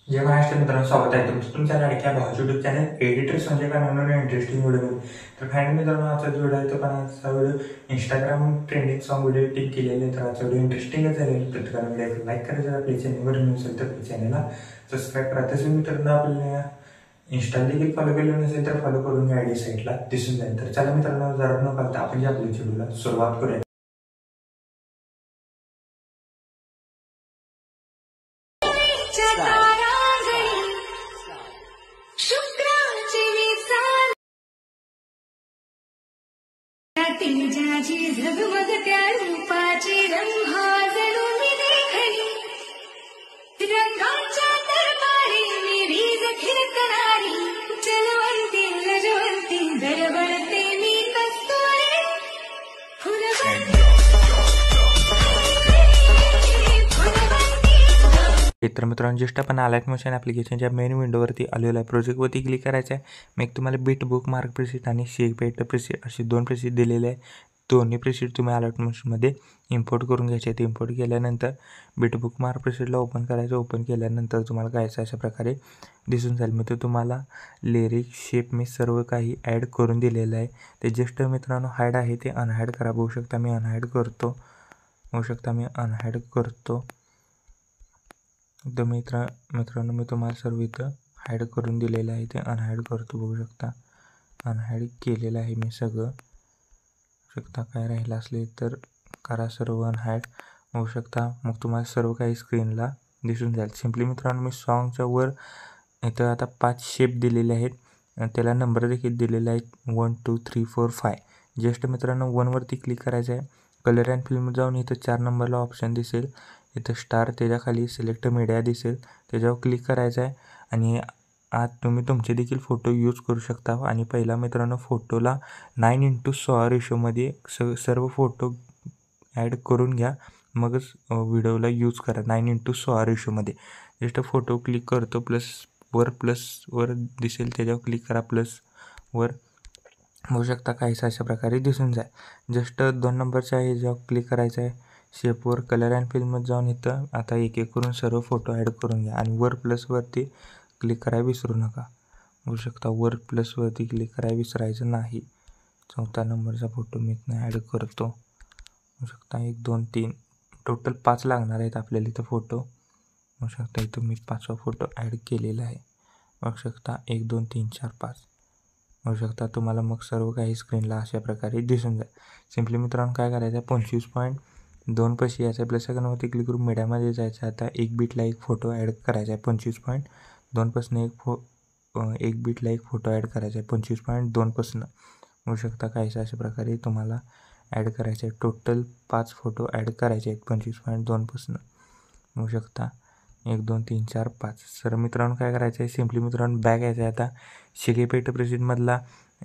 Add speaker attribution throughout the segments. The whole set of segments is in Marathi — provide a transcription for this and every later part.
Speaker 1: जय महाराष्ट्र मित्रांनो, स्वागत आहे तुमच्या लाडक्या भावाच्या यूट्यूब चॅनल एडिटर संजय कानून इंटरेस्टिंग व्हिडिओ. तर फायनली मित्रांनो, आजचा व्हिडिओ आहे तो पण आजचा video Instagram trending song video tick केलेले. तर आजचा व्हिडिओ इंटरेस्टिंगच झालेला. प्रत्येकाला व्हिडिओ लाईक करायचा, आपल्या चॅनलवर नसेल तर चॅनलला सबस्क्राईब करा. तसं मित्रांनो, आपल्याला इंस्टा देखील फॉलो केलं नसेल तर फॉलो करून घ्या, आयडी साईडला दिसून जाईल. तर चला मित्रांनो, जरा न करता आपण आपल्या व्हिडिओला सुरुवात करूया.
Speaker 2: तेजाची झगमगत्या रूपाची रंभा जणू मी देखली, रंगाच्या दरबारी मी वीज फिरकणारी, जलवंती लजवंती दरवळते मी कस्तुरी, फुलवंती.
Speaker 1: तर मित्रांनो, जस्ट आपण अलाइट मोशन ॲप्लिकेशनच्या मेन विंडोवरती आलेलो आहे. प्रोजेक्टवरती क्लिक करायचं आहे. मग तुम्हाला बीट बुक मार्क प्रिसीट आणि शेक पेट प्रिसीट असे दोन प्रिसीट दिलेले आहे. दोन्ही प्रिसीट तुम्ही अलाइट मोशनमध्ये इम्पोर्ट करून घ्यायचे आहेत. इम्पोर्ट केल्यानंतर बीट बुक मार्क प्रिसीटला ओपन करायचं. ओपन केल्यानंतर तुम्हाला काय अशा प्रकारे दिसून जाईल. मग ते तुम्हाला लिरिक शेप मी सर्व काही ॲड करून दिलेलं आहे. ते जस्ट मित्रांनो हाईड आहे ते अनहाईड करा. बघू शकता मी अनहाईड करतो. तर मित्रांनो मी तुम्हाला सर्व इथं हाईड करून दिलेलं आहे. ते अनहाईड करतो. बघू शकता अनहाईड केलेलं आहे मी सगळं. शकता काय राहिलं असले तर करा सर्व अनहाईड. बघू शकता मग तुम्हाला सर्व काही स्क्रीनला दिसून जाईल. सिम्पली मित्रांनो, मी सॉन्गच्या वर इथं आता 5 शेप दिलेले आहेत. त्याला नंबर देखील दिलेले आहेत 1 2 3 4 5. जस्ट मित्रांनो 1 वरती क्लिक करायचं आहे. कलर अँड फिल्म जाऊन इथं 4 नंबरला ऑप्शन दिसेल. इथं स्टार, त्याच्याखाली सिलेक्ट मीडिया दिसेल. त्याच्यावर क्लिक करायचं आहे आणि आज तुम्ही तुमचे देखील फोटो यूज करू शकता. आणि पहिला मित्रांनो फोटोला 9:6 रेशोमध्ये सर्व फोटो ॲड करून घ्या. मगच व्हिडिओला यूज करा 9:6 रेशोमध्ये. जस्ट फोटो क्लिक करतो. प्लस वर दिसेल त्याच्यावर क्लिक करा. प्लस वर होऊ शकता काहीसा अशा प्रकारे दिसून जाईल. जस्ट 2 नंबरच्या ह्याच्यावर क्लिक करायचं आहे. शेपवर कलर अँड फिल्ममध्ये जाऊन इथं आता एक एक करून सर्व फोटो ॲड करून घ्या आणि वर प्लसवरती क्लिक करायला विसरू नका. होऊ शकता वर प्लसवरती क्लिक करायला विसरायचं नाही. 4था नंबरचा फोटो मी इथं ॲड करतो. होऊ शकता 1 2 3 टोटल 5 लागणार आहेत आपल्याला इथं फोटो. होऊ शकता इथं मी 5वा फोटो ॲड केलेला आहे. बघू शकता 1 2 3 4 5. होऊ शकता तुम्हाला मग सर्व काही स्क्रीनला अशा प्रकारे दिसून जाईल. सिम्पली मित्रांनो काय करायचं आहे, 25.2 पाशी यायचं आहे. प्लस सेकंडवरती क्लिक करून मीडियामध्ये जायचं. आता 1 बीटला एक फोटो ॲड करायचा आहे. 25.2 पासून एक बीटला एक फोटो ॲड करायचा आहे. 25.2 पासून होऊ शकता काहीसा अशा प्रकारे तुम्हाला ॲड करायचे आहे. टोटल 5 फोटो ॲड करायचे आहेत 25.2 पासून. होऊ शकता 1 2 3 4 5. सर मित्रांनो काय करायचं आहे, सिम्पली मित्रांनो बॅक यायचं आहे. आता शेक इफेक्ट प्रिसीटमधला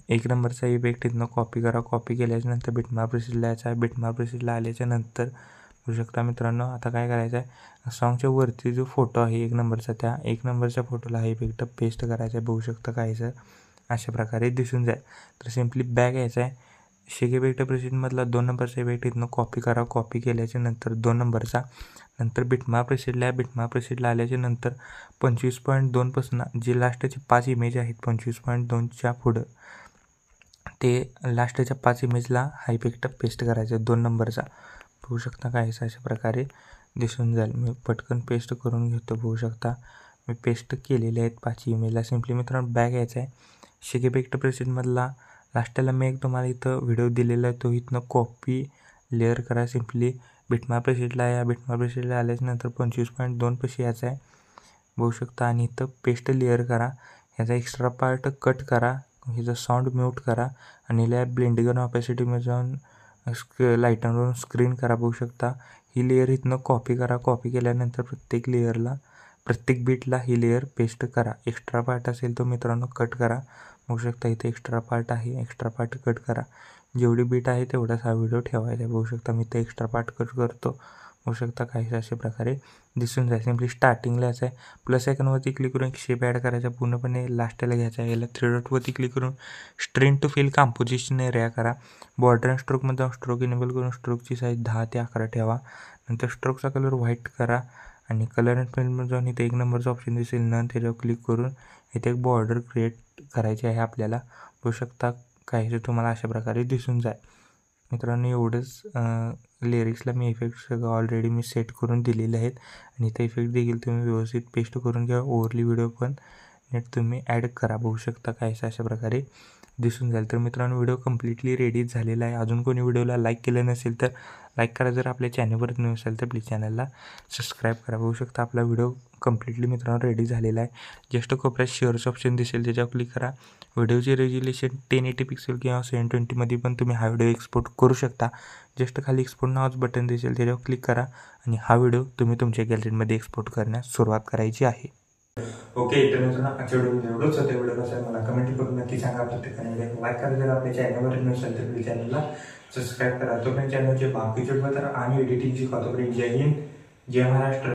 Speaker 1: 1 नंबरचा इफेक्ट इथनं कॉपी करा. कॉपी केल्याच्यानंतर बिटमार्क प्रिसीटला यायचा आहे. बिटमार्क प्रिसीटला आल्याच्या नंतर होऊ शकता मित्रांनो आता काय करायचं आहे, सॉन्गच्या वरती जो फोटो आहे 1 नंबरचा, त्या 1 नंबरच्या फोटोला हा इफेक्ट पेस्ट करायचा आहे. बघू शकता काहीसं अशा प्रकारे दिसून जाईल. तर सिम्पली बॅक यायचं आहे. शेक इफेक्ट प्रिसीटमधला 2 नंबरचा इफेक्ट इथनं कॉपी करा. कॉपी केल्याच्या नंतर 2 नंबरचा, नंतर बिटमार्क प्रिसीटला बिटमार्क प्रिसीटला आल्याच्या नंतर 25.2 पासून जे लास्टचे 5 इमेज आहेत 25.2च्या पुढं ते लास्टच्या 5 इमेजला हा इफेक्ट पेस्ट करायचा आहे 2 नंबरचा. बघू शकता काहीसा अशा प्रकारे दिसून जाईल. मी पटकन पेस्ट करून घेतो. बघू शकता मी पेस्ट केलेले आहेत 5 इमेजला. सिम्पली मित्रांनो बॅक यायचं आहे. शेक इफेक्ट प्रिसीटमधला लास्टला मी एक तुम्हाला इथं व्हिडिओ दिलेला आहे, तो इथनं कॉपी लेअर करा. सिम्पली बिटमार्क प्रिसीटला या. बिटमार्क प्रिसीटला आल्याच्यानंतर 25.2 पाशी यायचं आहे. बघू शकता आणि इथं पेस्ट लेअर करा. ह्याचा एक्स्ट्रा पार्ट कट करा. ह्याचा साऊंड म्यूट करा आणि या ब्लेंडिंग ऑपॅसिटीमध्ये जाऊन लाईटनवरून स्क्रीन करा. बघू शकता ही लेअर इथनं कॉपी करा. कॉपी केल्यानंतर प्रत्येक बीटला ही लेअर पेस्ट करा. एक्स्ट्रा पार्ट असेल तो मित्रांनो कट करा. बघू शकता इथे एक्स्ट्रा पार्ट आहे, एक्स्ट्रा पार्ट कट करा. जेवढी बीट आहे तेवढाच हा व्हिडिओ ठेवायचा आहे. बघू शकता मी ते एक्स्ट्रा पार्ट कट करतो. होऊ शकता काही अशा प्रकारे दिसून जाईल. सिम्पली स्टार्टिंगला यायचं आहे. प्लस आयकॉनवरती क्लिक करून एक शेप ॲड करायचा. पूर्णपणे लास्टला घ्यायचा आहे. याला 3 डॉटवरती क्लिक करून stretch to fill composition area करा. बॉर्डर अँड स्ट्रोकमध्ये जाऊन स्ट्रोक इनेबल करून स्ट्रोकची साईज 10 ते 11 ठेवा. नंतर स्ट्रोकचा कलर व्हाईट करा आणि कलर अँड प्रिंटमध्ये जाऊन इथे 1 नंबरचं ऑप्शन दिसेल नन, त्याच्यावर क्लिक करून इथे एक बॉर्डर क्रिएट करायची आहे आपल्याला. बघू शकता काहीसे तुम्हाला अशा प्रकारे दिसून जाईल. मित्रांनो एवढंच. लिरिक्सला मी इफेक्ट सगळं ऑलरेडी मी सेट करून दिलेले आहेत आणि इथे इफेक्ट देखील तुम्ही व्यवस्थित पेस्ट करून घ्या. ओव्हरली व्हिडिओ पण नेट तुम्ही ॲड करा. बघू शकता काहीसं अशा प्रकारे दिसून जाईल. तर मित्रांनो व्हिडिओ कम्प्लिटली रेडी झालेला आहे. अजून कोणी व्हिडिओला लाईक केलं नसेल तर लाईक करा. जर आपल्या चॅनलवर नसेल तर प्लीज चॅनलला सबस्क्राईब करा. बघू शकता आपला व्हिडिओ कम्प्लिटली मित्रांनो रेडी झालेला आहे. जस्ट कोपऱ्यात शेअरचं ऑप्शन दिसेल त्याच्यावर क्लिक करा. व्हिडिओची रेझोल्युशन 1080 पिक्सेल किंवा 720मध्ये पण तुम्ही हा व्हिडिओ एक्सपोर्ट करू शकता. जस्ट खाली एक्सपोर्ट नावाचं बटन दिसेल त्याच्यावर क्लिक करा आणि हा व्हिडिओ तुम्ही तुमच्या गॅलरीमध्ये एक्सपोर्ट करण्यास सुरुवात करायची आहे. ओके, तर मित्रांनो आजच्या व्हिडिओ एवढंच होतं. व्हिडिओ कसा आहे मला कमेंट करून नक्की सांगा. प्रत्येकाने व्हिडिओ लाईक करा. जर आपल्या चॅनलवर नसेल तर प्लीज चॅनलला सबस्क्राईब करा. तो पण चॅनलचे बाकीचे तर आम्ही एडिटिंग शिकवतो. जय हिंद, जय महाराष्ट्र.